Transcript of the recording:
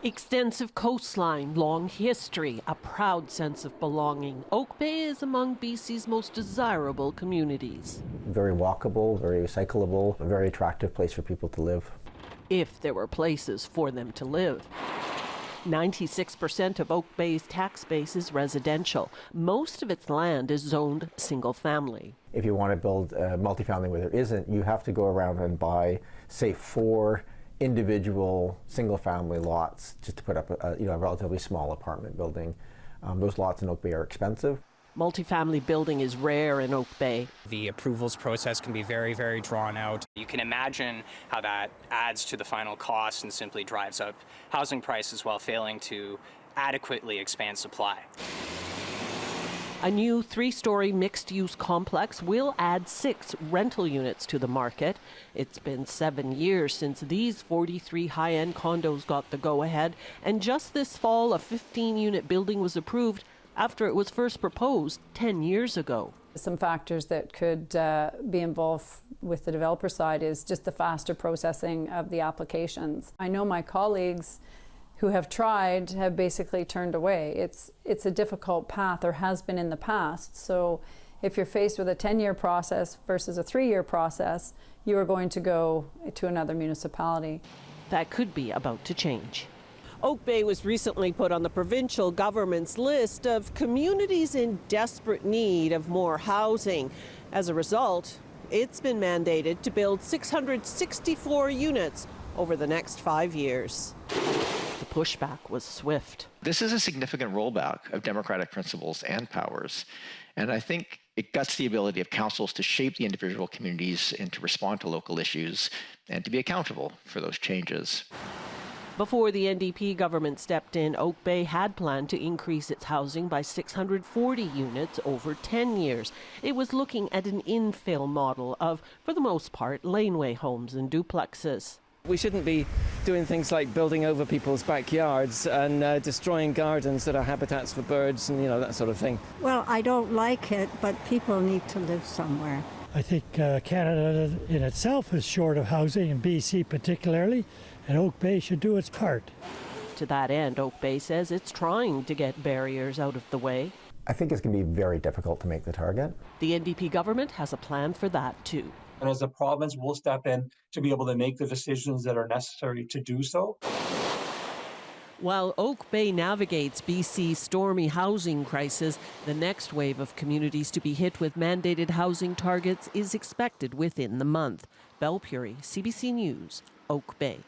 Extensive coastline, long history, a proud sense of belonging. Oak Bay is among BC's most desirable communities. Very walkable, very cyclable, a very attractive place for people to live. If there were places for them to live. 96% of Oak Bay's tax base is residential. Most of its land is zoned single family. If you want to build a multifamily where there isn't, you have to go around and buy, say, 4 individual single-family lots just to put up a relatively small apartment building. Those lots in Oak Bay are expensive. Multifamily building is rare in Oak Bay. The approvals process can be very, very drawn out. You can imagine how that adds to the final cost and simply drives up housing prices while failing to adequately expand supply. A new 3-story mixed-use complex will add 6 rental units to the market. It's been 7 years since these 43 high-end condos got the go-ahead, and just this fall a 15-unit building was approved after it was first proposed 10 years ago. Some factors that could be involved with the developer side is just the faster processing of the applications. I know my colleagues who have tried have basically turned away. It's a difficult path, or has been in the past. So if you're faced with a 10-year process versus a 3-year process, you are going to go to another municipality. That could be about to change. Oak Bay was recently put on the provincial government's list of communities in desperate need of more housing. As a result, it's been mandated to build 664 units over the next 5 years. The pushback was swift. This is a significant rollback of democratic principles and powers, and I think it guts the ability of councils to shape the individual communities and to respond to local issues and to be accountable for those changes. Before the NDP government stepped in, Oak Bay had planned to increase its housing by 640 units over 10 years. It was looking at an infill model of, for the most part, laneway homes and duplexes. We shouldn't be doing things like building over people's backyards and destroying gardens that are habitats for birds and, that sort of thing. Well, I don't like it, but people need to live somewhere. I think Canada in itself is short of housing, in BC particularly, and Oak Bay should do its part. To that end, Oak Bay says it's trying to get barriers out of the way. I think it's going to be very difficult to make the target. The NDP government has a plan for that too. And as a province, we'll step in to be able to make the decisions that are necessary to do so. While Oak Bay navigates BC's stormy housing crisis, the next wave of communities to be hit with mandated housing targets is expected within the month. Belle Puri, CBC News, Oak Bay.